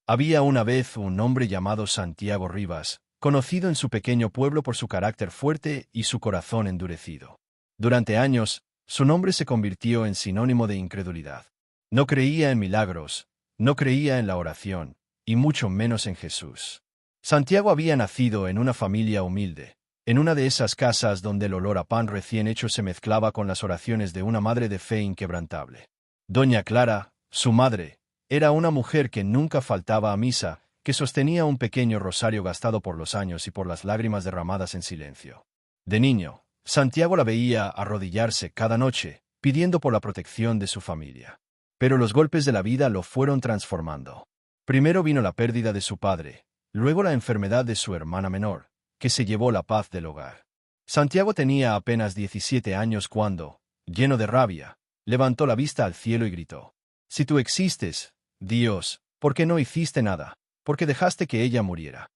Había una vez un hombre llamado Santiago Rivas, conocido en su pequeño pueblo por su carácter fuerte y su corazón endurecido. Durante años, su nombre se convirtió en sinónimo de incredulidad. No creía en milagros, no creía en la oración, y mucho menos en Jesús. Santiago había nacido en una familia humilde, en una de esas casas donde el olor a pan recién hecho se mezclaba con las oraciones de una madre de fe inquebrantable. Doña Clara, su madre, era una mujer que nunca faltaba a misa, que sostenía un pequeño rosario gastado por los años y por las lágrimas derramadas en silencio. De niño, Santiago la veía arrodillarse cada noche, pidiendo por la protección de su familia. Pero los golpes de la vida lo fueron transformando. Primero vino la pérdida de su padre, luego la enfermedad de su hermana menor, que se llevó la paz del hogar. Santiago tenía apenas 17 años cuando, lleno de rabia, levantó la vista al cielo y gritó: «Si tú existes, Dios, ¿por qué no hiciste nada? ¿Por qué dejaste que ella muriera?».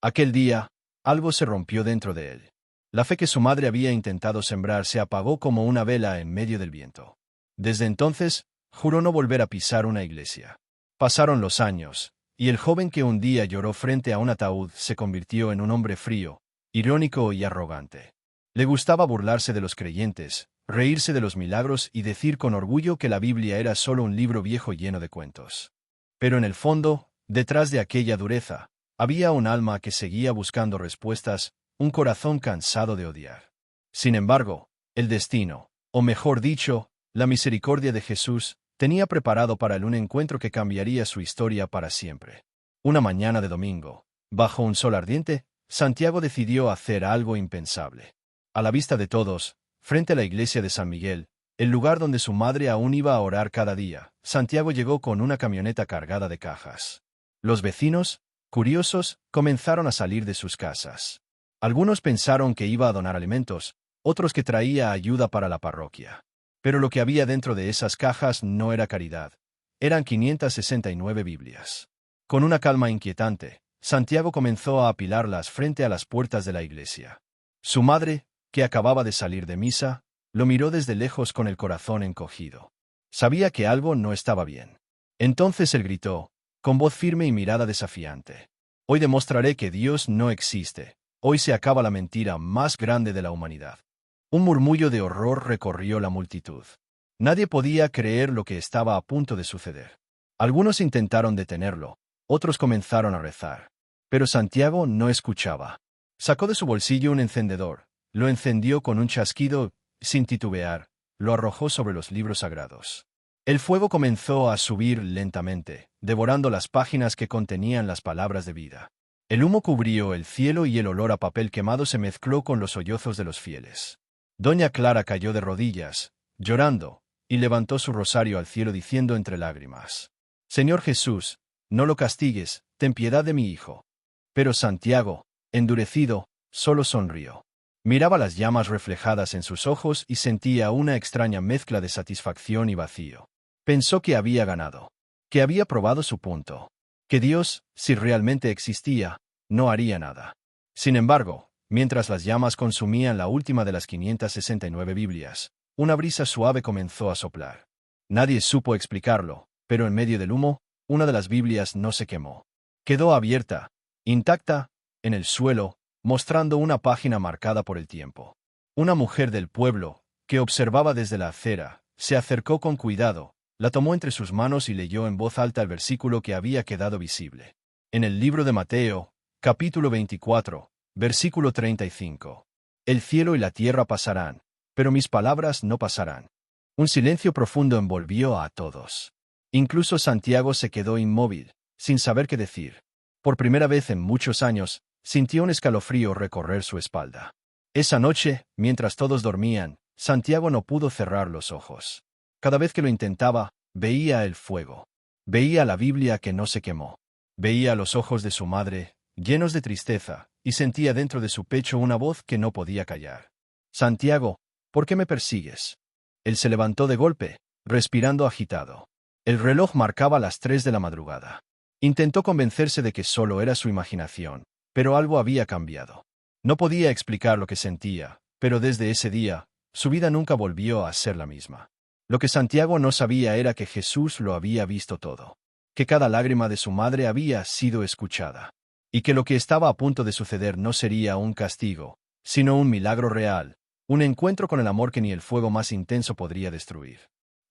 Aquel día, algo se rompió dentro de él. La fe que su madre había intentado sembrar se apagó como una vela en medio del viento. Desde entonces, juró no volver a pisar una iglesia. Pasaron los años, y el joven que un día lloró frente a un ataúd se convirtió en un hombre frío, irónico y arrogante. Le gustaba burlarse de los creyentes, reírse de los milagros y decir con orgullo que la Biblia era solo un libro viejo lleno de cuentos. Pero en el fondo, detrás de aquella dureza, había un alma que seguía buscando respuestas, un corazón cansado de odiar. Sin embargo, el destino, o mejor dicho, la misericordia de Jesús, tenía preparado para él un encuentro que cambiaría su historia para siempre. Una mañana de domingo, bajo un sol ardiente, Santiago decidió hacer algo impensable. A la vista de todos, frente a la iglesia de San Miguel, el lugar donde su madre aún iba a orar cada día, Santiago llegó con una camioneta cargada de cajas. Los vecinos, curiosos, comenzaron a salir de sus casas. Algunos pensaron que iba a donar alimentos, otros que traía ayuda para la parroquia. Pero lo que había dentro de esas cajas no era caridad. Eran 569 Biblias. Con una calma inquietante, Santiago comenzó a apilarlas frente a las puertas de la iglesia. Su madre, que acababa de salir de misa, lo miró desde lejos con el corazón encogido. Sabía que algo no estaba bien. Entonces él gritó, con voz firme y mirada desafiante: «Hoy demostraré que Dios no existe. Hoy se acaba la mentira más grande de la humanidad». Un murmullo de horror recorrió la multitud. Nadie podía creer lo que estaba a punto de suceder. Algunos intentaron detenerlo, otros comenzaron a rezar. Pero Santiago no escuchaba. Sacó de su bolsillo un encendedor, lo encendió con un chasquido, sin titubear, lo arrojó sobre los libros sagrados. El fuego comenzó a subir lentamente, devorando las páginas que contenían las palabras de vida. El humo cubrió el cielo y el olor a papel quemado se mezcló con los sollozos de los fieles. Doña Clara cayó de rodillas, llorando, y levantó su rosario al cielo diciendo entre lágrimas: «Señor Jesús, no lo castigues, ten piedad de mi hijo». Pero Santiago, endurecido, solo sonrió. Miraba las llamas reflejadas en sus ojos y sentía una extraña mezcla de satisfacción y vacío. Pensó que había ganado, que había probado su punto, que Dios, si realmente existía, no haría nada. Sin embargo, mientras las llamas consumían la última de las 569 Biblias, una brisa suave comenzó a soplar. Nadie supo explicarlo, pero en medio del humo, una de las Biblias no se quemó. Quedó abierta, intacta, en el suelo, mostrando una página marcada por el tiempo. Una mujer del pueblo, que observaba desde la acera, se acercó con cuidado, la tomó entre sus manos y leyó en voz alta el versículo que había quedado visible. En el libro de Mateo, capítulo 24, versículo 35. «El cielo y la tierra pasarán, pero mis palabras no pasarán». Un silencio profundo envolvió a todos. Incluso Santiago se quedó inmóvil, sin saber qué decir. Por primera vez en muchos años, sintió un escalofrío recorrer su espalda. Esa noche, mientras todos dormían, Santiago no pudo cerrar los ojos. Cada vez que lo intentaba, veía el fuego. Veía la Biblia que no se quemó. Veía los ojos de su madre, llenos de tristeza, y sentía dentro de su pecho una voz que no podía callar. «Santiago, ¿por qué me persigues?». Él se levantó de golpe, respirando agitado. El reloj marcaba las 3 de la madrugada. Intentó convencerse de que solo era su imaginación, pero algo había cambiado. No podía explicar lo que sentía, pero desde ese día, su vida nunca volvió a ser la misma. Lo que Santiago no sabía era que Jesús lo había visto todo. que cada lágrima de su madre había sido escuchada, y que lo que estaba a punto de suceder no sería un castigo, sino un milagro real, un encuentro con el amor que ni el fuego más intenso podría destruir.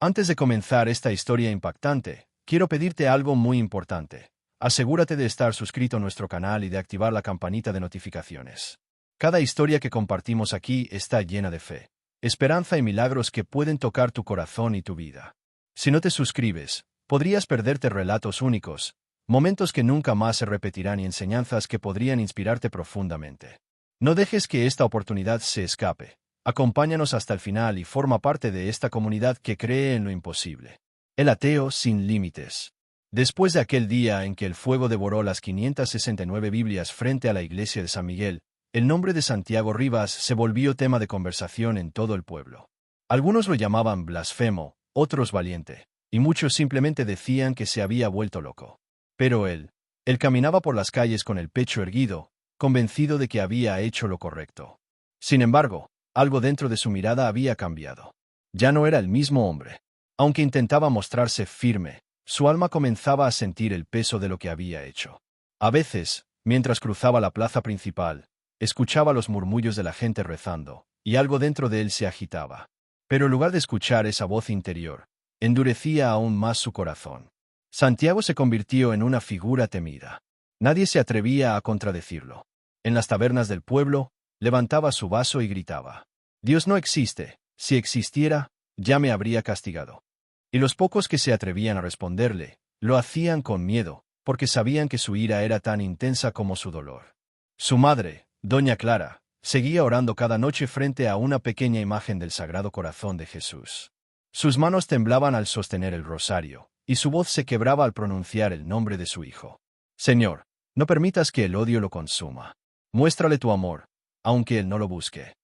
Antes de comenzar esta historia impactante, quiero pedirte algo muy importante. Asegúrate de estar suscrito a nuestro canal y de activar la campanita de notificaciones. Cada historia que compartimos aquí está llena de fe, esperanza y milagros que pueden tocar tu corazón y tu vida. Si no te suscribes, podrías perderte relatos únicos, momentos que nunca más se repetirán y enseñanzas que podrían inspirarte profundamente. No dejes que esta oportunidad se escape. Acompáñanos hasta el final y forma parte de esta comunidad que cree en lo imposible. El ateo sin límites. Después de aquel día en que el fuego devoró las 569 Biblias frente a la iglesia de San Miguel, el nombre de Santiago Rivas se volvió tema de conversación en todo el pueblo. Algunos lo llamaban blasfemo, otros valiente, y muchos simplemente decían que se había vuelto loco. Pero él caminaba por las calles con el pecho erguido, convencido de que había hecho lo correcto. Sin embargo, algo dentro de su mirada había cambiado. Ya no era el mismo hombre. Aunque intentaba mostrarse firme, su alma comenzaba a sentir el peso de lo que había hecho. A veces, mientras cruzaba la plaza principal, escuchaba los murmullos de la gente rezando, y algo dentro de él se agitaba. Pero en lugar de escuchar esa voz interior, endurecía aún más su corazón. Santiago se convirtió en una figura temida. Nadie se atrevía a contradecirlo. En las tabernas del pueblo, levantaba su vaso y gritaba: «Dios no existe, si existiera, ya me habría castigado». Y los pocos que se atrevían a responderle, lo hacían con miedo, porque sabían que su ira era tan intensa como su dolor. Su madre, doña Clara, seguía orando cada noche frente a una pequeña imagen del Sagrado Corazón de Jesús. Sus manos temblaban al sostener el rosario, y su voz se quebraba al pronunciar el nombre de su hijo. «Señor, no permitas que el odio lo consuma. Muéstrale tu amor, aunque él no lo busque».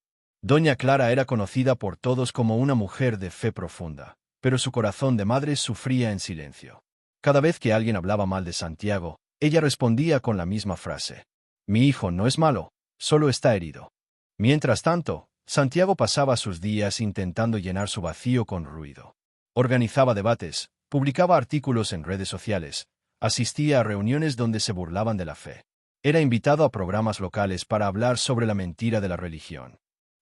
Doña Clara era conocida por todos como una mujer de fe profunda, pero su corazón de madre sufría en silencio. Cada vez que alguien hablaba mal de Santiago, ella respondía con la misma frase: «Mi hijo no es malo, solo está herido». Mientras tanto, Santiago pasaba sus días intentando llenar su vacío con ruido. Organizaba debates, publicaba artículos en redes sociales, asistía a reuniones donde se burlaban de la fe. Era invitado a programas locales para hablar sobre la mentira de la religión.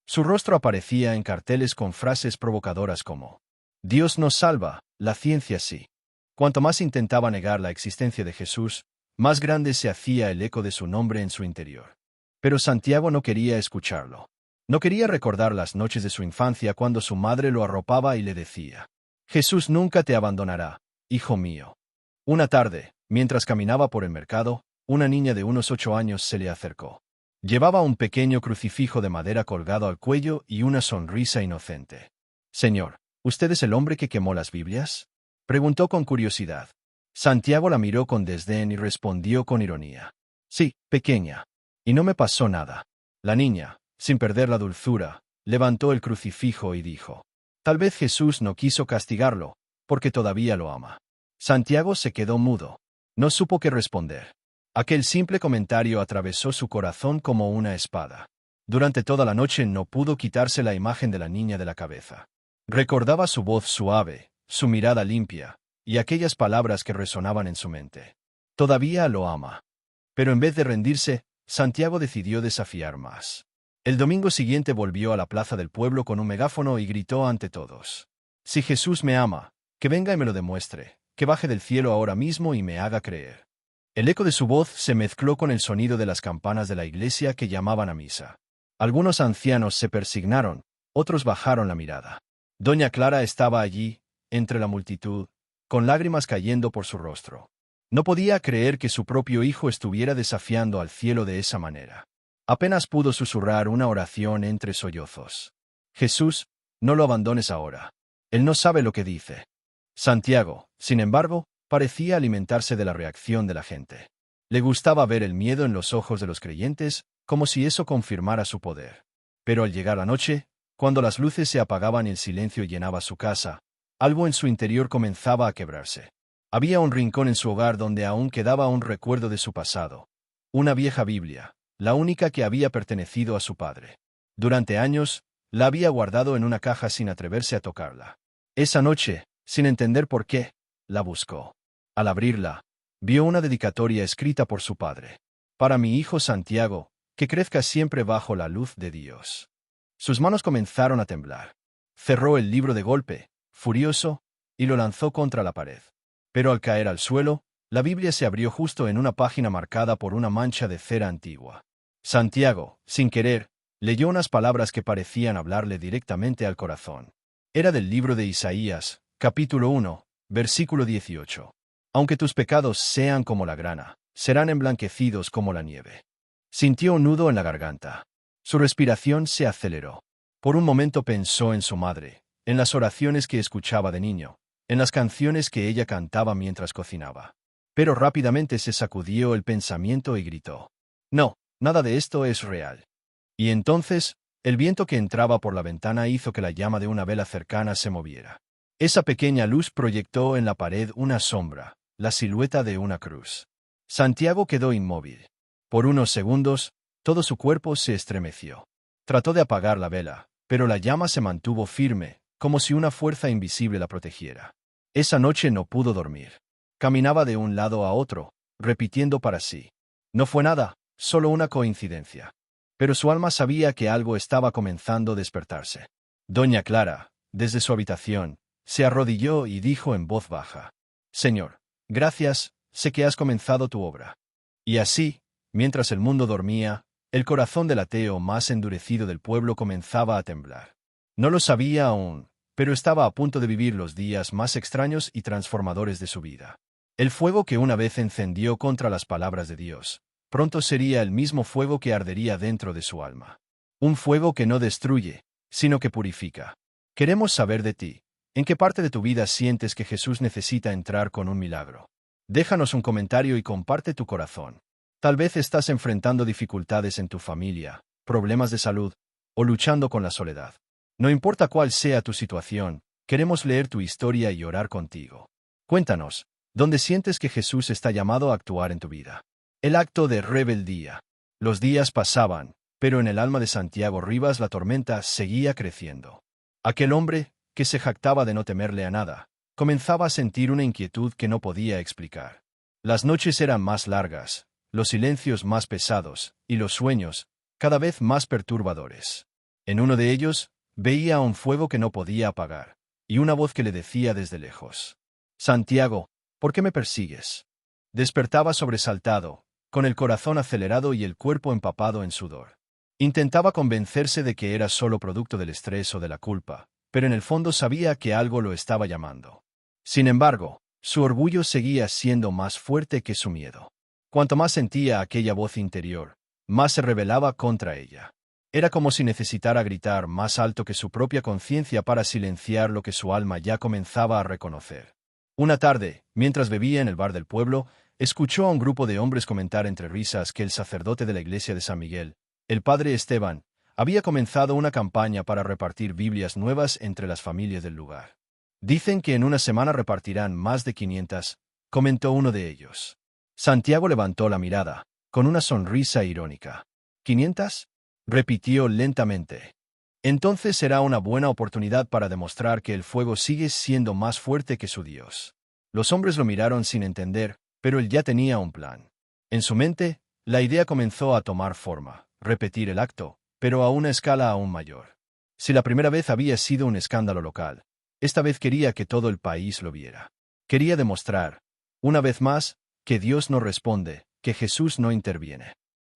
Su rostro aparecía en carteles con frases provocadoras como: «Dios nos salva, la ciencia sí». Cuanto más intentaba negar la existencia de Jesús, más grande se hacía el eco de su nombre en su interior. Pero Santiago no quería escucharlo. No quería recordar las noches de su infancia cuando su madre lo arropaba y le decía: «Jesús nunca te abandonará, hijo mío». Una tarde, mientras caminaba por el mercado, una niña de unos 8 años se le acercó. Llevaba un pequeño crucifijo de madera colgado al cuello y una sonrisa inocente. «Señor, ¿usted es el hombre que quemó las Biblias?», preguntó con curiosidad. Santiago la miró con desdén y respondió con ironía: «Sí, pequeña. Y no me pasó nada». La niña, sin perder la dulzura, levantó el crucifijo y dijo: «Tal vez Jesús no quiso castigarlo, porque todavía lo ama». Santiago se quedó mudo. No supo qué responder. Aquel simple comentario atravesó su corazón como una espada. Durante toda la noche no pudo quitarse la imagen de la niña de la cabeza. Recordaba su voz suave, su mirada limpia, y aquellas palabras que resonaban en su mente: «Todavía lo ama». Pero en vez de rendirse, Santiago decidió desafiar más. El domingo siguiente volvió a la plaza del pueblo con un megáfono y gritó ante todos: «Si Jesús me ama, que venga y me lo demuestre, que baje del cielo ahora mismo y me haga creer». El eco de su voz se mezcló con el sonido de las campanas de la iglesia que llamaban a misa. Algunos ancianos se persignaron, otros bajaron la mirada. Doña Clara estaba allí, entre la multitud, con lágrimas cayendo por su rostro. No podía creer que su propio hijo estuviera desafiando al cielo de esa manera. Apenas pudo susurrar una oración entre sollozos: «Jesús, no lo abandones ahora. Él no sabe lo que dice». Santiago, sin embargo, parecía alimentarse de la reacción de la gente. Le gustaba ver el miedo en los ojos de los creyentes, como si eso confirmara su poder. Pero al llegar la noche, cuando las luces se apagaban y el silencio llenaba su casa, algo en su interior comenzaba a quebrarse. Había un rincón en su hogar donde aún quedaba un recuerdo de su pasado. Una vieja Biblia, la única que había pertenecido a su padre. Durante años, la había guardado en una caja sin atreverse a tocarla. Esa noche, sin entender por qué, la buscó. Al abrirla, vio una dedicatoria escrita por su padre. Para mi hijo Santiago, que crezca siempre bajo la luz de Dios. Sus manos comenzaron a temblar. Cerró el libro de golpe, furioso, y lo lanzó contra la pared. Pero al caer al suelo, la Biblia se abrió justo en una página marcada por una mancha de cera antigua. Santiago, sin querer, leyó unas palabras que parecían hablarle directamente al corazón. Era del libro de Isaías, capítulo 1, versículo 18. Aunque tus pecados sean como la grana, serán emblanquecidos como la nieve. Sintió un nudo en la garganta. Su respiración se aceleró. Por un momento pensó en su madre, en las oraciones que escuchaba de niño, en las canciones que ella cantaba mientras cocinaba. Pero rápidamente se sacudió el pensamiento y gritó: «No, nada de esto es real». Y entonces, el viento que entraba por la ventana hizo que la llama de una vela cercana se moviera. Esa pequeña luz proyectó en la pared una sombra, la silueta de una cruz. Santiago quedó inmóvil. Por unos segundos, todo su cuerpo se estremeció. Trató de apagar la vela, pero la llama se mantuvo firme, como si una fuerza invisible la protegiera. Esa noche no pudo dormir. Caminaba de un lado a otro, repitiendo para sí: «No fue nada, solo una coincidencia». Pero su alma sabía que algo estaba comenzando a despertarse. Doña Clara, desde su habitación, se arrodilló y dijo en voz baja: «Señor, gracias, sé que has comenzado tu obra». Y así, mientras el mundo dormía, el corazón del ateo más endurecido del pueblo comenzaba a temblar. No lo sabía aún, pero estaba a punto de vivir los días más extraños y transformadores de su vida. El fuego que una vez encendió contra las palabras de Dios, pronto sería el mismo fuego que ardería dentro de su alma. Un fuego que no destruye, sino que purifica. Queremos saber de ti. ¿En qué parte de tu vida sientes que Jesús necesita entrar con un milagro? Déjanos un comentario y comparte tu corazón. Tal vez estás enfrentando dificultades en tu familia, problemas de salud, o luchando con la soledad. No importa cuál sea tu situación, queremos leer tu historia y orar contigo. Cuéntanos, ¿dónde sientes que Jesús está llamado a actuar en tu vida? El acto de rebeldía. Los días pasaban, pero en el alma de Santiago Rivas la tormenta seguía creciendo. Aquel hombre, que se jactaba de no temerle a nada, comenzaba a sentir una inquietud que no podía explicar. Las noches eran más largas, los silencios más pesados, y los sueños, cada vez más perturbadores. En uno de ellos, veía un fuego que no podía apagar, y una voz que le decía desde lejos: «Santiago, ¿por qué me persigues?». Despertaba sobresaltado, con el corazón acelerado y el cuerpo empapado en sudor. Intentaba convencerse de que era solo producto del estrés o de la culpa, pero en el fondo sabía que algo lo estaba llamando. Sin embargo, su orgullo seguía siendo más fuerte que su miedo. Cuanto más sentía aquella voz interior, más se rebelaba contra ella. Era como si necesitara gritar más alto que su propia conciencia para silenciar lo que su alma ya comenzaba a reconocer. Una tarde, mientras bebía en el bar del pueblo, escuchó a un grupo de hombres comentar entre risas que el sacerdote de la iglesia de San Miguel, el padre Esteban, había comenzado una campaña para repartir Biblias nuevas entre las familias del lugar. «Dicen que en una semana repartirán más de 500», comentó uno de ellos. Santiago levantó la mirada, con una sonrisa irónica. «¿500?», repitió lentamente. «Entonces será una buena oportunidad para demostrar que el fuego sigue siendo más fuerte que su Dios». Los hombres lo miraron sin entender, pero él ya tenía un plan. En su mente, la idea comenzó a tomar forma: repetir el acto, pero a una escala aún mayor. Si la primera vez había sido un escándalo local, esta vez quería que todo el país lo viera. Quería demostrar, una vez más, que Dios no responde, que Jesús no interviene.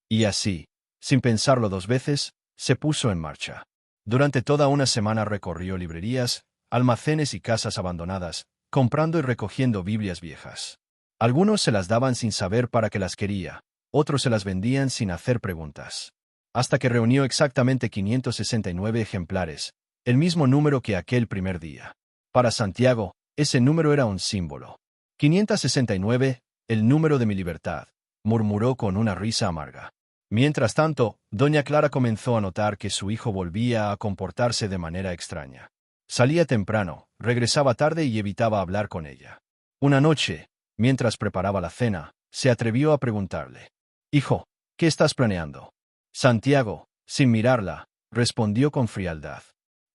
Y así, sin pensarlo dos veces, se puso en marcha. Durante toda una semana recorrió librerías, almacenes y casas abandonadas, comprando y recogiendo Biblias viejas. Algunos se las daban sin saber para qué las quería, otros se las vendían sin hacer preguntas. Hasta que reunió exactamente 569 ejemplares, el mismo número que aquel primer día. Para Santiago, ese número era un símbolo. 569, el número de mi libertad, murmuró con una risa amarga. Mientras tanto, doña Clara comenzó a notar que su hijo volvía a comportarse de manera extraña. Salía temprano, regresaba tarde y evitaba hablar con ella. Una noche, mientras preparaba la cena, se atrevió a preguntarle: «Hijo, ¿qué estás planeando?». Santiago, sin mirarla, respondió con frialdad: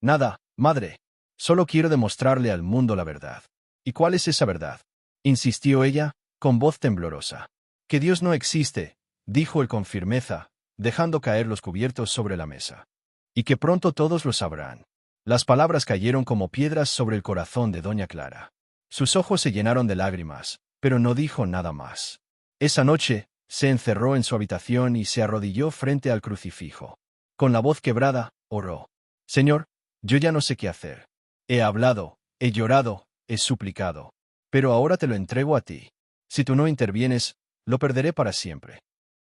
«Nada, madre. Solo quiero demostrarle al mundo la verdad». «¿Y cuál es esa verdad?». insistió ella, con voz temblorosa. Que Dios no existe, dijo él con firmeza, dejando caer los cubiertos sobre la mesa. Y que pronto todos lo sabrán. Las palabras cayeron como piedras sobre el corazón de doña Clara. Sus ojos se llenaron de lágrimas, pero no dijo nada más. Esa noche, se encerró en su habitación y se arrodilló frente al crucifijo. Con la voz quebrada, oró. Señor, yo ya no sé qué hacer. He hablado, he llorado, he suplicado. Pero ahora te lo entrego a ti. Si tú no intervienes, lo perderé para siempre.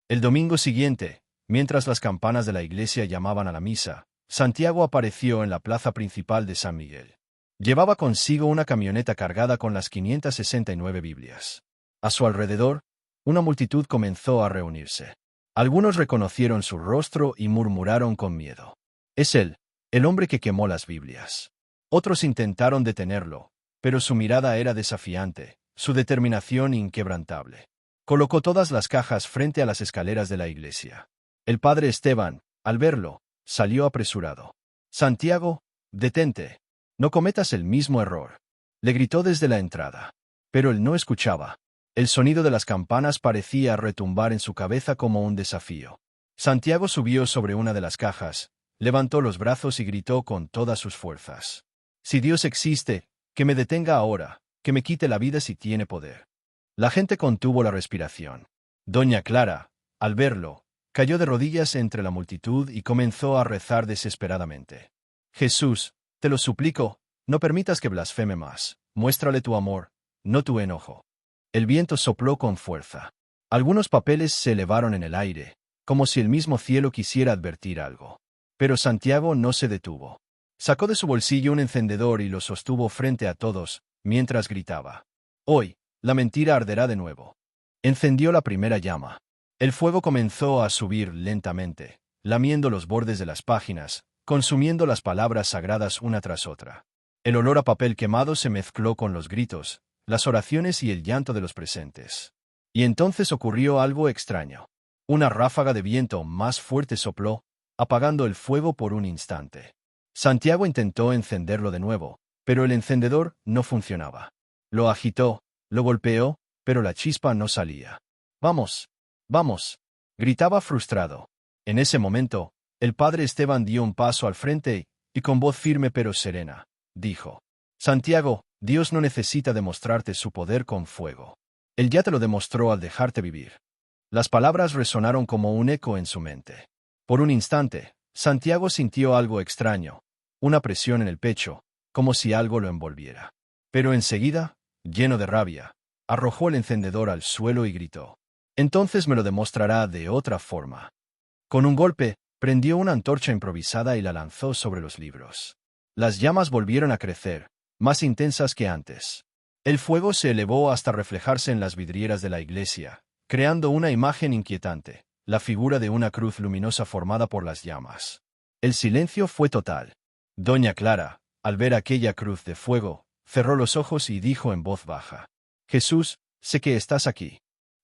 El domingo siguiente, mientras las campanas de la iglesia llamaban a la misa, Santiago apareció en la plaza principal de San Miguel. Llevaba consigo una camioneta cargada con las 569 Biblias. A su alrededor, una multitud comenzó a reunirse. Algunos reconocieron su rostro y murmuraron con miedo. Es él, el hombre que quemó las Biblias. Otros intentaron detenerlo, pero su mirada era desafiante, su determinación inquebrantable. Colocó todas las cajas frente a las escaleras de la iglesia. El padre Esteban, al verlo, salió apresurado. Santiago, detente. No cometas el mismo error. Le gritó desde la entrada. Pero él no escuchaba. El sonido de las campanas parecía retumbar en su cabeza como un desafío. Santiago subió sobre una de las cajas, levantó los brazos y gritó con todas sus fuerzas. Si Dios existe, que me detenga ahora, que me quite la vida si tiene poder. La gente contuvo la respiración. Doña Clara, al verlo, cayó de rodillas entre la multitud y comenzó a rezar desesperadamente. Jesús, te lo suplico, no permitas que blasfeme más, muéstrale tu amor, no tu enojo. El viento sopló con fuerza. Algunos papeles se elevaron en el aire, como si el mismo cielo quisiera advertir algo. Pero Santiago no se detuvo. Sacó de su bolsillo un encendedor y lo sostuvo frente a todos, mientras gritaba. Hoy, la mentira arderá de nuevo. Encendió la primera llama. El fuego comenzó a subir lentamente, lamiendo los bordes de las páginas, consumiendo las palabras sagradas una tras otra. El olor a papel quemado se mezcló con los gritos, las oraciones y el llanto de los presentes. Y entonces ocurrió algo extraño. Una ráfaga de viento más fuerte sopló, apagando el fuego por un instante. Santiago intentó encenderlo de nuevo, pero el encendedor no funcionaba. Lo agitó, lo golpeó, pero la chispa no salía. ¡Vamos! ¡Vamos! Gritaba frustrado. En ese momento, el padre Esteban dio un paso al frente y con voz firme pero serena, dijo. Santiago, Dios no necesita demostrarte su poder con fuego. Él ya te lo demostró al dejarte vivir. Las palabras resonaron como un eco en su mente. Por un instante, Santiago sintió algo extraño, una presión en el pecho, como si algo lo envolviera. Pero enseguida, lleno de rabia, arrojó el encendedor al suelo y gritó. Entonces me lo demostrará de otra forma. Con un golpe, prendió una antorcha improvisada y la lanzó sobre los libros. Las llamas volvieron a crecer, más intensas que antes. El fuego se elevó hasta reflejarse en las vidrieras de la iglesia, creando una imagen inquietante, la figura de una cruz luminosa formada por las llamas. El silencio fue total. Doña Clara, al ver aquella cruz de fuego, cerró los ojos y dijo en voz baja. Jesús, sé que estás aquí.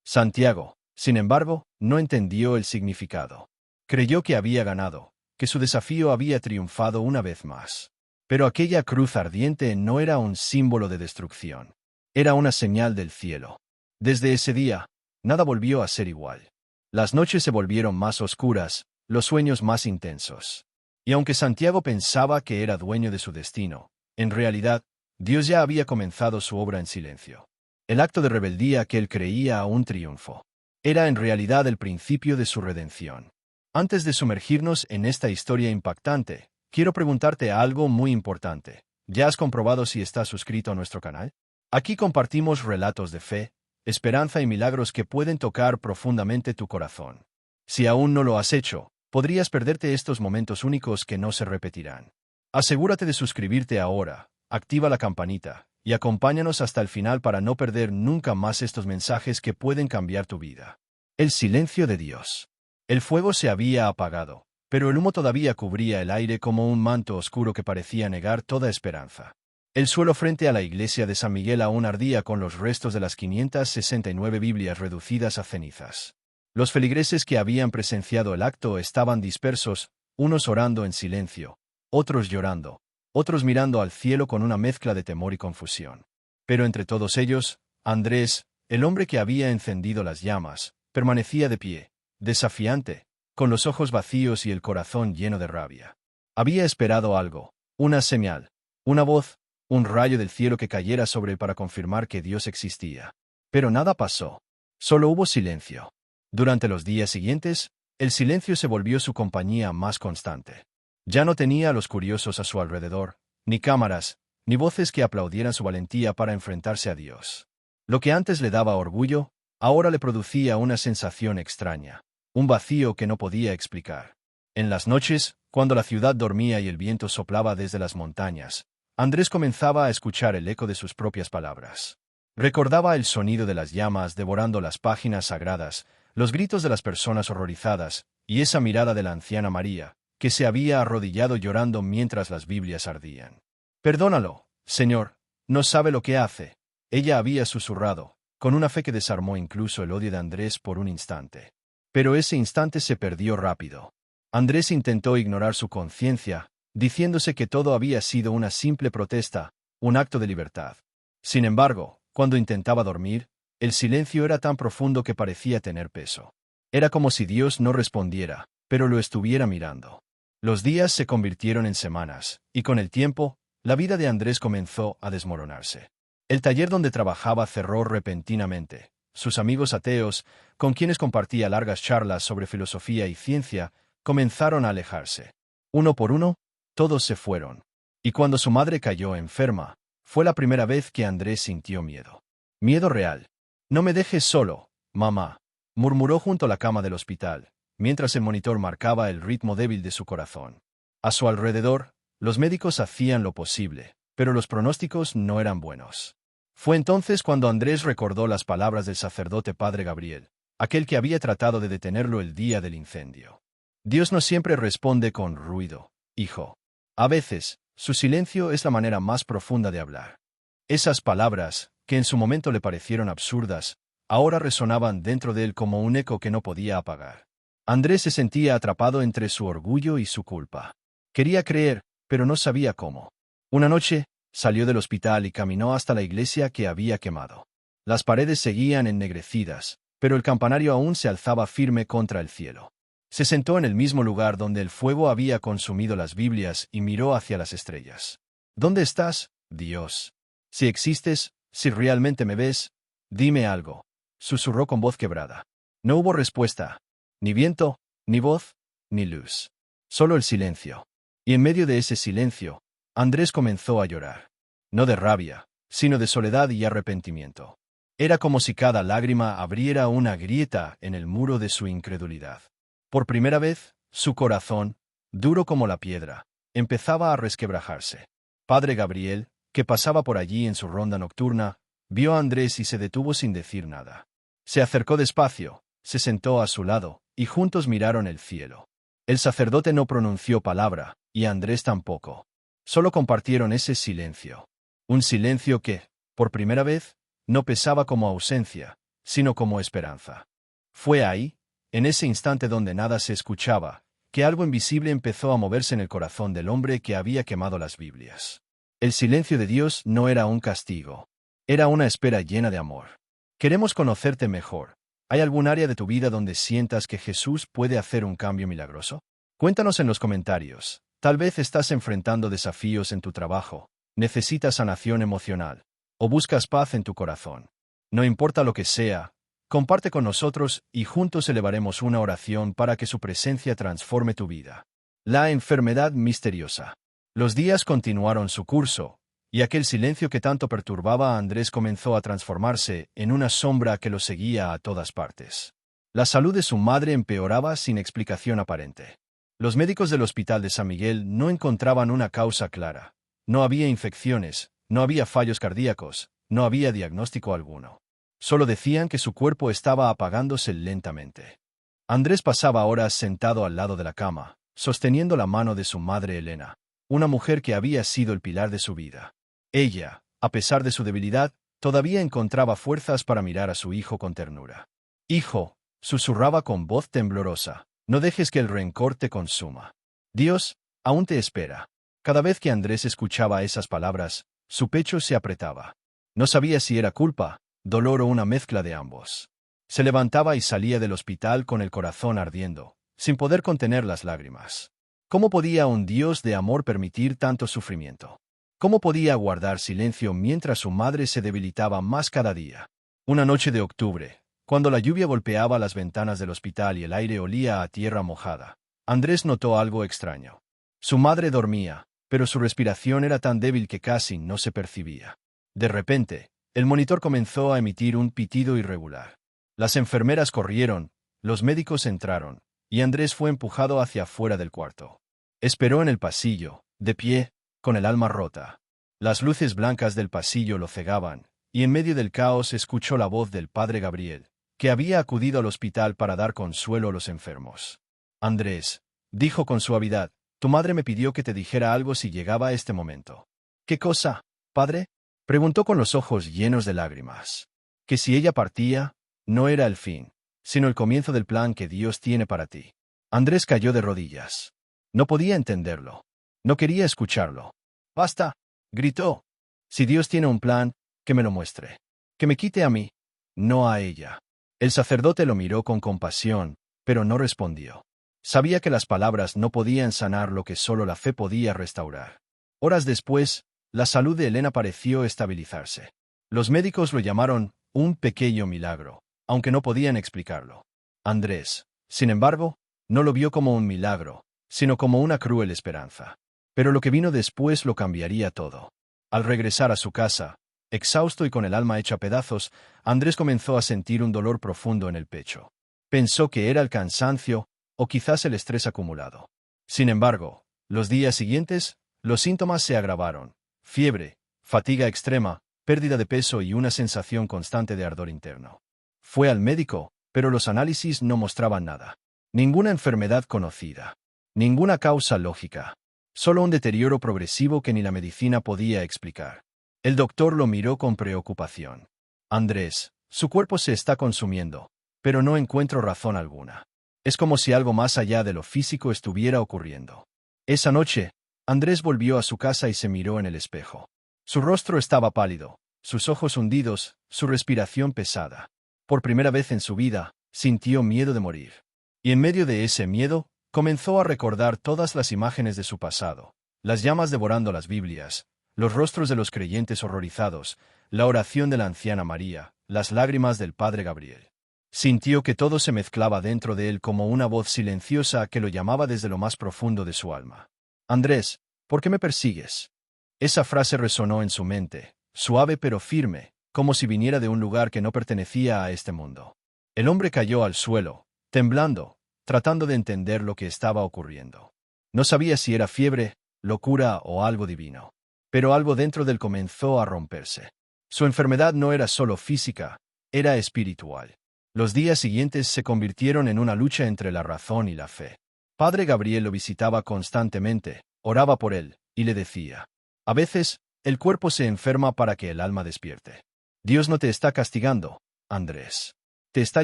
Santiago, sin embargo, no entendió el significado. Creyó que había ganado, que su desafío había triunfado una vez más. Pero aquella cruz ardiente no era un símbolo de destrucción. Era una señal del cielo. Desde ese día, nada volvió a ser igual. Las noches se volvieron más oscuras, los sueños más intensos. Y aunque Santiago pensaba que era dueño de su destino, en realidad, Dios ya había comenzado su obra en silencio. El acto de rebeldía que él creía un triunfo. Era en realidad el principio de su redención. Antes de sumergirnos en esta historia impactante, quiero preguntarte algo muy importante. ¿Ya has comprobado si estás suscrito a nuestro canal? Aquí compartimos relatos de fe, esperanza y milagros que pueden tocar profundamente tu corazón. Si aún no lo has hecho, podrías perderte estos momentos únicos que no se repetirán. Asegúrate de suscribirte ahora, activa la campanita, y acompáñanos hasta el final para no perder nunca más estos mensajes que pueden cambiar tu vida. El silencio de Dios. El fuego se había apagado, pero el humo todavía cubría el aire como un manto oscuro que parecía negar toda esperanza. El suelo frente a la iglesia de San Miguel aún ardía con los restos de las 569 Biblias reducidas a cenizas. Los feligreses que habían presenciado el acto estaban dispersos, unos orando en silencio, otros llorando, otros mirando al cielo con una mezcla de temor y confusión. Pero entre todos ellos, Andrés, el hombre que había encendido las llamas, permanecía de pie, desafiante, con los ojos vacíos y el corazón lleno de rabia. Había esperado algo, una señal, una voz, un rayo del cielo que cayera sobre él para confirmar que Dios existía. Pero nada pasó. Solo hubo silencio. Durante los días siguientes, el silencio se volvió su compañía más constante. Ya no tenía a los curiosos a su alrededor, ni cámaras, ni voces que aplaudieran su valentía para enfrentarse a Dios. Lo que antes le daba orgullo, ahora le producía una sensación extraña, un vacío que no podía explicar. En las noches, cuando la ciudad dormía y el viento soplaba desde las montañas, Andrés comenzaba a escuchar el eco de sus propias palabras. Recordaba el sonido de las llamas devorando las páginas sagradas, los gritos de las personas horrorizadas, y esa mirada de la anciana María, que se había arrodillado llorando mientras las Biblias ardían. «Perdónalo, Señor, no sabe lo que hace», ella había susurrado, con una fe que desarmó incluso el odio de Andrés por un instante. Pero ese instante se perdió rápido. Andrés intentó ignorar su conciencia, diciéndose que todo había sido una simple protesta, un acto de libertad. Sin embargo, cuando intentaba dormir, el silencio era tan profundo que parecía tener peso. Era como si Dios no respondiera, pero lo estuviera mirando. Los días se convirtieron en semanas, y con el tiempo, la vida de Andrés comenzó a desmoronarse. El taller donde trabajaba cerró repentinamente. Sus amigos ateos, con quienes compartía largas charlas sobre filosofía y ciencia, comenzaron a alejarse. Uno por uno, todos se fueron. Y cuando su madre cayó enferma, fue la primera vez que Andrés sintió miedo. Miedo real. «No me dejes solo, mamá», murmuró junto a la cama del hospital, mientras el monitor marcaba el ritmo débil de su corazón. A su alrededor, los médicos hacían lo posible, pero los pronósticos no eran buenos. Fue entonces cuando Andrés recordó las palabras del sacerdote Padre Gabriel, aquel que había tratado de detenerlo el día del incendio. «Dios no siempre responde con ruido, hijo. A veces, su silencio es la manera más profunda de hablar». Esas palabras, que en su momento le parecieron absurdas, ahora resonaban dentro de él como un eco que no podía apagar. Andrés se sentía atrapado entre su orgullo y su culpa. Quería creer, pero no sabía cómo. Una noche, salió del hospital y caminó hasta la iglesia que había quemado. Las paredes seguían ennegrecidas, pero el campanario aún se alzaba firme contra el cielo. Se sentó en el mismo lugar donde el fuego había consumido las Biblias y miró hacia las estrellas. «¿Dónde estás, Dios? Si existes, si realmente me ves, dime algo», susurró con voz quebrada. No hubo respuesta, ni viento, ni voz, ni luz. Solo el silencio. Y en medio de ese silencio, Andrés comenzó a llorar. No de rabia, sino de soledad y arrepentimiento. Era como si cada lágrima abriera una grieta en el muro de su incredulidad. Por primera vez, su corazón, duro como la piedra, empezaba a resquebrajarse. Padre Gabriel, que pasaba por allí en su ronda nocturna, vio a Andrés y se detuvo sin decir nada. Se acercó despacio, se sentó a su lado, y juntos miraron el cielo. El sacerdote no pronunció palabra, y Andrés tampoco. Solo compartieron ese silencio. Un silencio que, por primera vez, no pesaba como ausencia, sino como esperanza. Fue ahí, en ese instante donde nada se escuchaba, que algo invisible empezó a moverse en el corazón del hombre que había quemado las Biblias. El silencio de Dios no era un castigo. Era una espera llena de amor. Queremos conocerte mejor. ¿Hay algún área de tu vida donde sientas que Jesús puede hacer un cambio milagroso? Cuéntanos en los comentarios. Tal vez estás enfrentando desafíos en tu trabajo, necesitas sanación emocional, o buscas paz en tu corazón. No importa lo que sea, comparte con nosotros y juntos elevaremos una oración para que su presencia transforme tu vida. La enfermedad misteriosa. Los días continuaron su curso, y aquel silencio que tanto perturbaba a Andrés comenzó a transformarse en una sombra que lo seguía a todas partes. La salud de su madre empeoraba sin explicación aparente. Los médicos del Hospital de San Miguel no encontraban una causa clara. No había infecciones, no había fallos cardíacos, no había diagnóstico alguno. Solo decían que su cuerpo estaba apagándose lentamente. Andrés pasaba horas sentado al lado de la cama, sosteniendo la mano de su madre Elena, una mujer que había sido el pilar de su vida. Ella, a pesar de su debilidad, todavía encontraba fuerzas para mirar a su hijo con ternura. «Hijo», susurraba con voz temblorosa, «no dejes que el rencor te consuma. Dios aún te espera». Cada vez que Andrés escuchaba esas palabras, su pecho se apretaba. No sabía si era culpa, dolor o una mezcla de ambos. Se levantaba y salía del hospital con el corazón ardiendo, sin poder contener las lágrimas. ¿Cómo podía un Dios de amor permitir tanto sufrimiento? ¿Cómo podía guardar silencio mientras su madre se debilitaba más cada día? Una noche de octubre, cuando la lluvia golpeaba las ventanas del hospital y el aire olía a tierra mojada, Andrés notó algo extraño. Su madre dormía, pero su respiración era tan débil que casi no se percibía. De repente, el monitor comenzó a emitir un pitido irregular. Las enfermeras corrieron, los médicos entraron, y Andrés fue empujado hacia afuera del cuarto. Esperó en el pasillo, de pie, con el alma rota. Las luces blancas del pasillo lo cegaban, y en medio del caos escuchó la voz del padre Gabriel, que había acudido al hospital para dar consuelo a los enfermos. Andrés, dijo con suavidad, tu madre me pidió que te dijera algo si llegaba este momento. ¿Qué cosa, padre? Preguntó con los ojos llenos de lágrimas. Que si ella partía, no era el fin, sino el comienzo del plan que Dios tiene para ti. Andrés cayó de rodillas. No podía entenderlo. No quería escucharlo. ¡Basta!, gritó. Si Dios tiene un plan, que me lo muestre. Que me quite a mí, no a ella. El sacerdote lo miró con compasión, pero no respondió. Sabía que las palabras no podían sanar lo que solo la fe podía restaurar. Horas después, la salud de Elena pareció estabilizarse. Los médicos lo llamaron un pequeño milagro, aunque no podían explicarlo. Andrés, sin embargo, no lo vio como un milagro, sino como una cruel esperanza. Pero lo que vino después lo cambiaría todo. Al regresar a su casa, exhausto y con el alma hecha pedazos, Andrés comenzó a sentir un dolor profundo en el pecho. Pensó que era el cansancio, o quizás el estrés acumulado. Sin embargo, los días siguientes, los síntomas se agravaron. Fiebre, fatiga extrema, pérdida de peso y una sensación constante de ardor interno. Fue al médico, pero los análisis no mostraban nada. Ninguna enfermedad conocida. Ninguna causa lógica. Solo un deterioro progresivo que ni la medicina podía explicar. El doctor lo miró con preocupación. Andrés, su cuerpo se está consumiendo, pero no encuentro razón alguna. Es como si algo más allá de lo físico estuviera ocurriendo. Esa noche, Andrés volvió a su casa y se miró en el espejo. Su rostro estaba pálido, sus ojos hundidos, su respiración pesada. Por primera vez en su vida, sintió miedo de morir. Y en medio de ese miedo, comenzó a recordar todas las imágenes de su pasado, las llamas devorando las Biblias, los rostros de los creyentes horrorizados, la oración de la anciana María, las lágrimas del padre Gabriel. Sintió que todo se mezclaba dentro de él como una voz silenciosa que lo llamaba desde lo más profundo de su alma. Andrés, ¿por qué me persigues? Esa frase resonó en su mente, suave pero firme, como si viniera de un lugar que no pertenecía a este mundo. El hombre cayó al suelo, temblando, tratando de entender lo que estaba ocurriendo. No sabía si era fiebre, locura o algo divino. Pero algo dentro de él comenzó a romperse. Su enfermedad no era solo física, era espiritual. Los días siguientes se convirtieron en una lucha entre la razón y la fe. Padre Gabriel lo visitaba constantemente, oraba por él, y le decía: a veces, el cuerpo se enferma para que el alma despierte. Dios no te está castigando, Andrés. Te está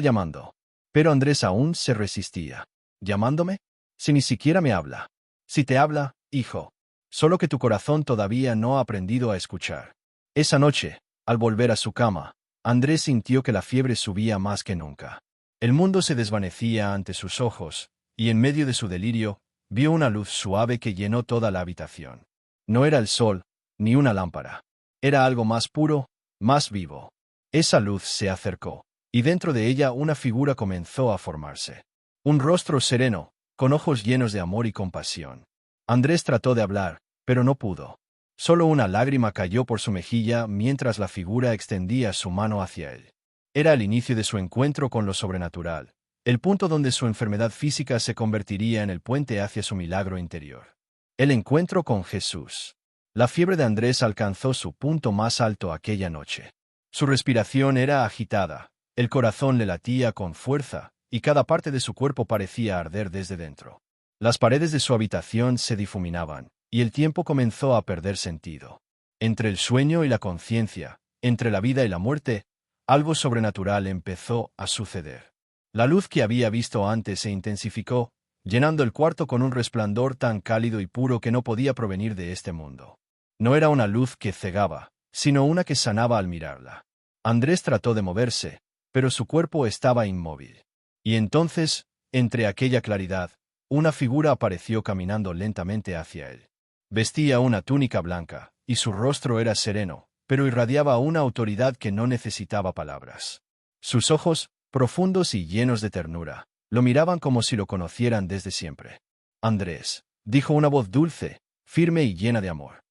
llamando. Pero Andrés aún se resistía. ¿Llamándome? Si ni siquiera me habla. Si te habla, hijo. Solo que tu corazón todavía no ha aprendido a escuchar. Esa noche, al volver a su cama, Andrés sintió que la fiebre subía más que nunca. El mundo se desvanecía ante sus ojos, y en medio de su delirio, vio una luz suave que llenó toda la habitación. No era el sol, ni una lámpara. Era algo más puro, más vivo. Esa luz se acercó, y dentro de ella una figura comenzó a formarse. Un rostro sereno, con ojos llenos de amor y compasión. Andrés trató de hablar, pero no pudo. Solo una lágrima cayó por su mejilla mientras la figura extendía su mano hacia él. Era el inicio de su encuentro con lo sobrenatural, el punto donde su enfermedad física se convertiría en el puente hacia su milagro interior. El encuentro con Jesús. La fiebre de Andrés alcanzó su punto más alto aquella noche. Su respiración era agitada, el corazón le latía con fuerza, y cada parte de su cuerpo parecía arder desde dentro. Las paredes de su habitación se difuminaban, y el tiempo comenzó a perder sentido. Entre el sueño y la conciencia, entre la vida y la muerte, algo sobrenatural empezó a suceder. La luz que había visto antes se intensificó, llenando el cuarto con un resplandor tan cálido y puro que no podía provenir de este mundo. No era una luz que cegaba, sino una que sanaba al mirarla. Andrés trató de moverse, pero su cuerpo estaba inmóvil. Y entonces, entre aquella claridad, una figura apareció caminando lentamente hacia él. Vestía una túnica blanca, y su rostro era sereno, pero irradiaba una autoridad que no necesitaba palabras. Sus ojos, profundos y llenos de ternura, lo miraban como si lo conocieran desde siempre. Andrés, dijo una voz dulce, firme y llena de amor.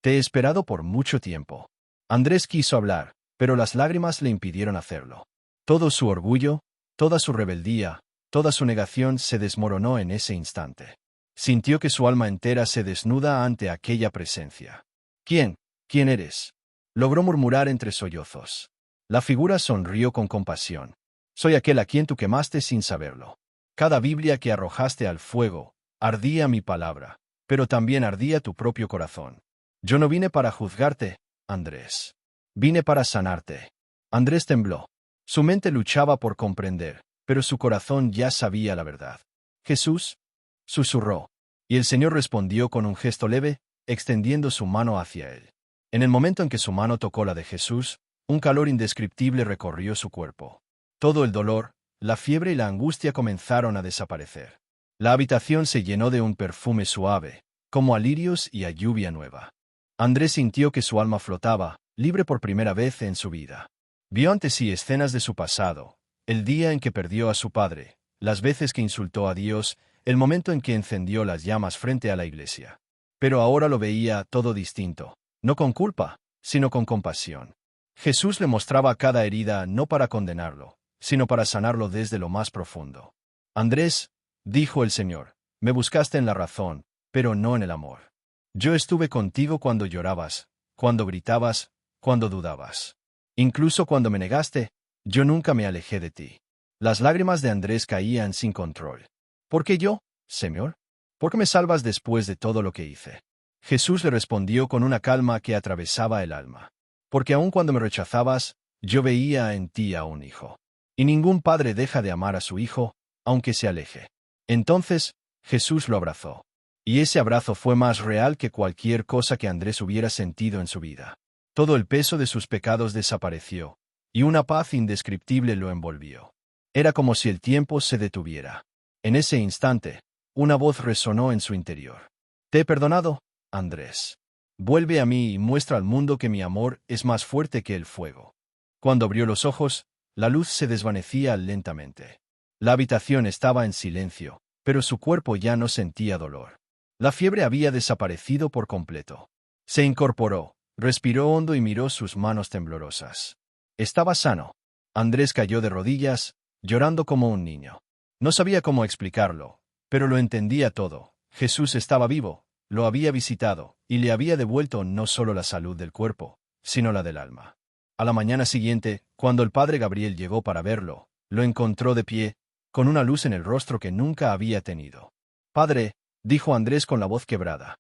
Te he esperado por mucho tiempo. Andrés quiso hablar, pero las lágrimas le impidieron hacerlo. Todo su orgullo, toda su rebeldía, toda su negación se desmoronó en ese instante. Sintió que su alma entera se desnuda ante aquella presencia. ¿Quién? ¿Quién eres? Logró murmurar entre sollozos. La figura sonrió con compasión. Soy aquel a quien tú quemaste sin saberlo. Cada Biblia que arrojaste al fuego, ardía mi palabra, pero también ardía tu propio corazón. Yo no vine para juzgarte, Andrés. Vine para sanarte. Andrés tembló. Su mente luchaba por comprender, pero su corazón ya sabía la verdad. Jesús, susurró. Y el Señor respondió con un gesto leve, extendiendo su mano hacia él. En el momento en que su mano tocó la de Jesús, un calor indescriptible recorrió su cuerpo. Todo el dolor, la fiebre y la angustia comenzaron a desaparecer. La habitación se llenó de un perfume suave, como a lirios y a lluvia nueva. Andrés sintió que su alma flotaba, libre por primera vez en su vida. Vio ante sí escenas de su pasado, el día en que perdió a su padre, las veces que insultó a Dios, el momento en que encendió las llamas frente a la iglesia. Pero ahora lo veía todo distinto, no con culpa, sino con compasión. Jesús le mostraba cada herida no para condenarlo, sino para sanarlo desde lo más profundo. Andrés, dijo el Señor, me buscaste en la razón, pero no en el amor. Yo estuve contigo cuando llorabas, cuando gritabas, cuando dudabas. Incluso cuando me negaste, yo nunca me alejé de ti. Las lágrimas de Andrés caían sin control. ¿Por qué yo, Señor? ¿Por qué me salvas después de todo lo que hice? Jesús le respondió con una calma que atravesaba el alma. Porque aun cuando me rechazabas, yo veía en ti a un hijo. Y ningún padre deja de amar a su hijo, aunque se aleje. Entonces, Jesús lo abrazó. Y ese abrazo fue más real que cualquier cosa que Andrés hubiera sentido en su vida. Todo el peso de sus pecados desapareció, y una paz indescriptible lo envolvió. Era como si el tiempo se detuviera. En ese instante, una voz resonó en su interior. Te he perdonado, Andrés. Vuelve a mí y muestra al mundo que mi amor es más fuerte que el fuego. Cuando abrió los ojos, la luz se desvanecía lentamente. La habitación estaba en silencio, pero su cuerpo ya no sentía dolor. La fiebre había desaparecido por completo. Se incorporó, respiró hondo y miró sus manos temblorosas. Estaba sano. Andrés cayó de rodillas, llorando como un niño. No sabía cómo explicarlo, pero lo entendía todo. Jesús estaba vivo, lo había visitado, y le había devuelto no solo la salud del cuerpo, sino la del alma. A la mañana siguiente, cuando el padre Gabriel llegó para verlo, lo encontró de pie, con una luz en el rostro que nunca había tenido. Padre, dijo Andrés con la voz quebrada.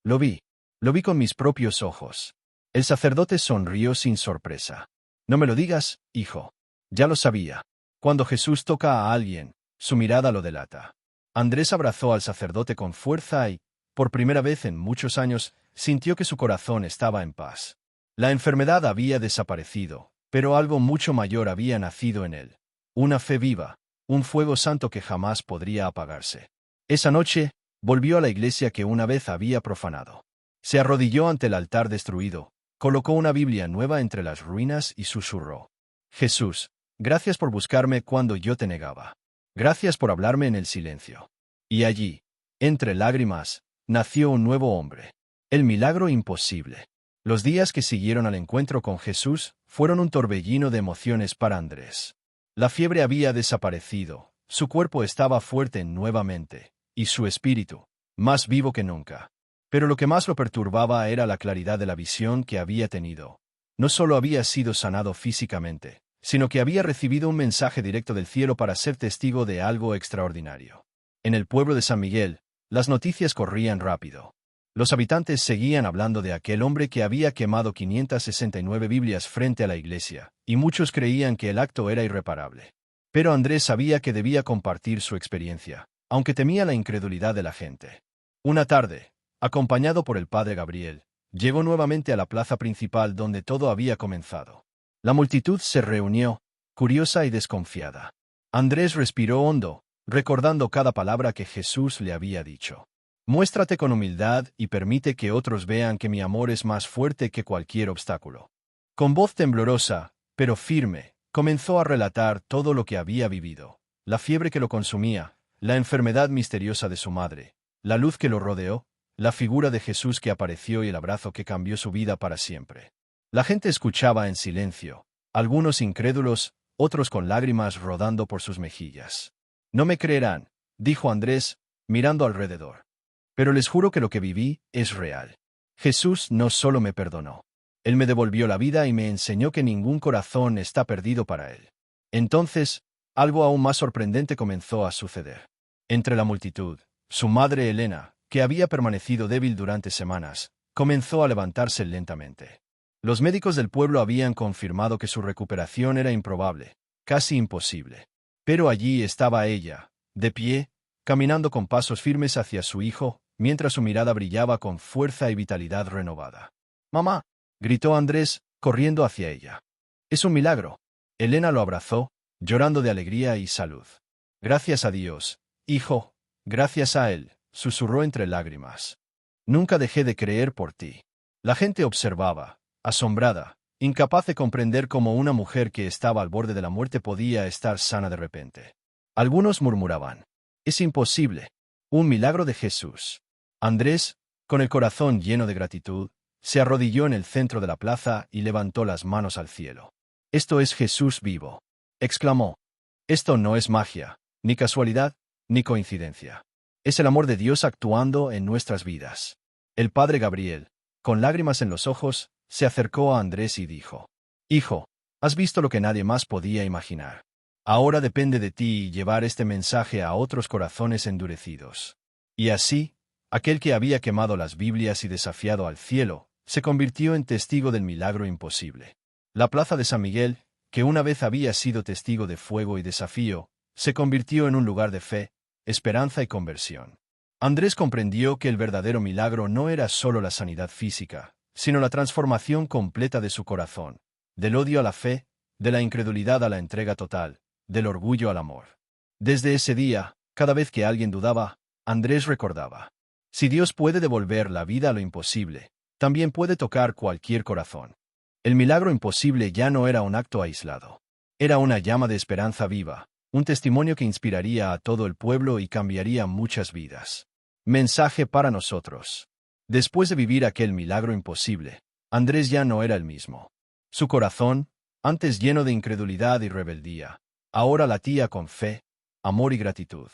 Lo vi con mis propios ojos. El sacerdote sonrió sin sorpresa. No me lo digas, hijo. Ya lo sabía. Cuando Jesús toca a alguien, su mirada lo delata. Andrés abrazó al sacerdote con fuerza y, por primera vez en muchos años, sintió que su corazón estaba en paz. La enfermedad había desaparecido, pero algo mucho mayor había nacido en él. Una fe viva, un fuego santo que jamás podría apagarse. Esa noche, volvió a la iglesia que una vez había profanado. Se arrodilló ante el altar destruido, colocó una Biblia nueva entre las ruinas y susurró. Jesús, gracias por buscarme cuando yo te negaba. Gracias por hablarme en el silencio. Y allí, entre lágrimas, nació un nuevo hombre. El milagro imposible. Los días que siguieron al encuentro con Jesús fueron un torbellino de emociones para Andrés. La fiebre había desaparecido, su cuerpo estaba fuerte nuevamente, y su espíritu, más vivo que nunca. Pero lo que más lo perturbaba era la claridad de la visión que había tenido. No solo había sido sanado físicamente, sino que había recibido un mensaje directo del cielo para ser testigo de algo extraordinario. En el pueblo de San Miguel, las noticias corrían rápido. Los habitantes seguían hablando de aquel hombre que había quemado 569 Biblias frente a la iglesia, y muchos creían que el acto era irreparable. Pero Andrés sabía que debía compartir su experiencia, aunque temía la incredulidad de la gente. Una tarde, acompañado por el padre Gabriel, llegó nuevamente a la plaza principal donde todo había comenzado. La multitud se reunió, curiosa y desconfiada. Andrés respiró hondo, recordando cada palabra que Jesús le había dicho. Muéstrate con humildad y permite que otros vean que mi amor es más fuerte que cualquier obstáculo. Con voz temblorosa, pero firme, comenzó a relatar todo lo que había vivido: la fiebre que lo consumía, la enfermedad misteriosa de su madre, la luz que lo rodeó, la figura de Jesús que apareció y el abrazo que cambió su vida para siempre. La gente escuchaba en silencio, algunos incrédulos, otros con lágrimas rodando por sus mejillas. No me creerán, dijo Andrés, mirando alrededor. Pero les juro que lo que viví es real. Jesús no solo me perdonó. Él me devolvió la vida y me enseñó que ningún corazón está perdido para Él. Entonces, algo aún más sorprendente comenzó a suceder. Entre la multitud, su madre Elena, que había permanecido débil durante semanas, comenzó a levantarse lentamente. Los médicos del pueblo habían confirmado que su recuperación era improbable, casi imposible. Pero allí estaba ella, de pie, caminando con pasos firmes hacia su hijo, mientras su mirada brillaba con fuerza y vitalidad renovada. «Mamá», gritó Andrés, corriendo hacia ella. «Es un milagro». Elena lo abrazó, llorando de alegría y salud. «Gracias a Dios, hijo, gracias a Él», susurró entre lágrimas. «Nunca dejé de creer por ti». La gente observaba, asombrada, incapaz de comprender cómo una mujer que estaba al borde de la muerte podía estar sana de repente. Algunos murmuraban: «Es imposible. Un milagro de Jesús». Andrés, con el corazón lleno de gratitud, se arrodilló en el centro de la plaza y levantó las manos al cielo. «Esto es Jesús vivo», exclamó. «Esto no es magia, ni casualidad, ni coincidencia. Es el amor de Dios actuando en nuestras vidas». El padre Gabriel, con lágrimas en los ojos, se acercó a Andrés y dijo: «Hijo, has visto lo que nadie más podía imaginar. Ahora depende de ti llevar este mensaje a otros corazones endurecidos». Y así, aquel que había quemado las Biblias y desafiado al cielo, se convirtió en testigo del milagro imposible. La plaza de San Miguel, que una vez había sido testigo de fuego y desafío, se convirtió en un lugar de fe, esperanza y conversión. Andrés comprendió que el verdadero milagro no era solo la sanidad física, sino la transformación completa de su corazón, del odio a la fe, de la incredulidad a la entrega total, del orgullo al amor. Desde ese día, cada vez que alguien dudaba, Andrés recordaba: si Dios puede devolver la vida a lo imposible, también puede tocar cualquier corazón. El milagro imposible ya no era un acto aislado. Era una llama de esperanza viva, un testimonio que inspiraría a todo el pueblo y cambiaría muchas vidas. Mensaje para nosotros. Después de vivir aquel milagro imposible, Andrés ya no era el mismo. Su corazón, antes lleno de incredulidad y rebeldía, ahora latía con fe, amor y gratitud.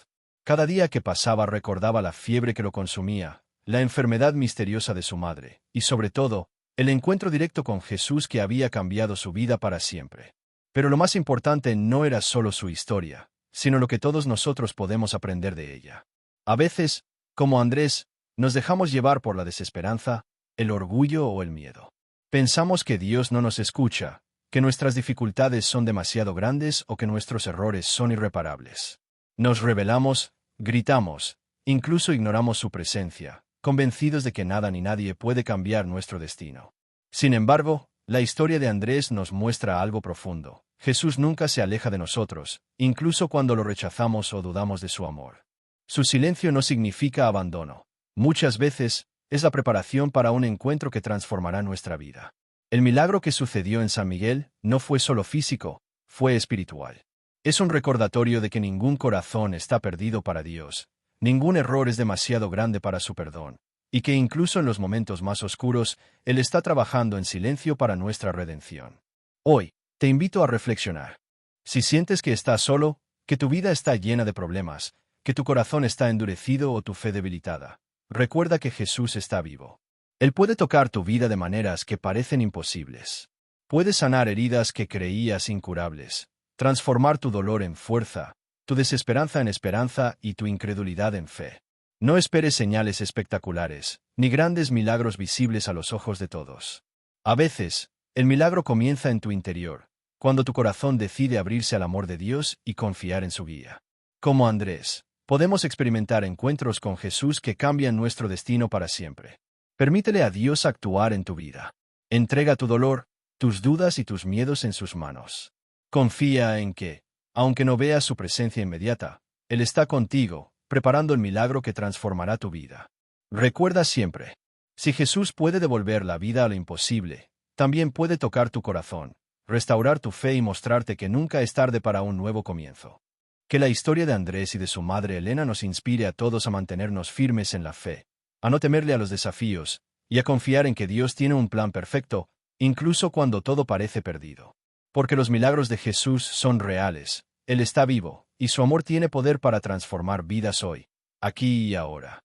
Cada día que pasaba recordaba la fiebre que lo consumía, la enfermedad misteriosa de su madre, y sobre todo, el encuentro directo con Jesús que había cambiado su vida para siempre. Pero lo más importante no era solo su historia, sino lo que todos nosotros podemos aprender de ella. A veces, como Andrés, nos dejamos llevar por la desesperanza, el orgullo o el miedo. Pensamos que Dios no nos escucha, que nuestras dificultades son demasiado grandes o que nuestros errores son irreparables. Nos rebelamos, gritamos, incluso ignoramos su presencia, convencidos de que nada ni nadie puede cambiar nuestro destino. Sin embargo, la historia de Andrés nos muestra algo profundo. Jesús nunca se aleja de nosotros, incluso cuando lo rechazamos o dudamos de su amor. Su silencio no significa abandono. Muchas veces, es la preparación para un encuentro que transformará nuestra vida. El milagro que sucedió en San Miguel no fue solo físico, fue espiritual. Es un recordatorio de que ningún corazón está perdido para Dios, ningún error es demasiado grande para su perdón, y que incluso en los momentos más oscuros, Él está trabajando en silencio para nuestra redención. Hoy, te invito a reflexionar. Si sientes que estás solo, que tu vida está llena de problemas, que tu corazón está endurecido o tu fe debilitada, recuerda que Jesús está vivo. Él puede tocar tu vida de maneras que parecen imposibles. Puede sanar heridas que creías incurables, transformar tu dolor en fuerza, tu desesperanza en esperanza y tu incredulidad en fe. No esperes señales espectaculares, ni grandes milagros visibles a los ojos de todos. A veces, el milagro comienza en tu interior, cuando tu corazón decide abrirse al amor de Dios y confiar en su guía. Como Andrés, podemos experimentar encuentros con Jesús que cambian nuestro destino para siempre. Permítele a Dios actuar en tu vida. Entrega tu dolor, tus dudas y tus miedos en sus manos. Confía en que, aunque no veas su presencia inmediata, Él está contigo, preparando el milagro que transformará tu vida. Recuerda siempre, si Jesús puede devolver la vida a lo imposible, también puede tocar tu corazón, restaurar tu fe y mostrarte que nunca es tarde para un nuevo comienzo. Que la historia de Andrés y de su madre Elena nos inspire a todos a mantenernos firmes en la fe, a no temerle a los desafíos, y a confiar en que Dios tiene un plan perfecto, incluso cuando todo parece perdido. Porque los milagros de Jesús son reales, Él está vivo, y su amor tiene poder para transformar vidas hoy, aquí y ahora.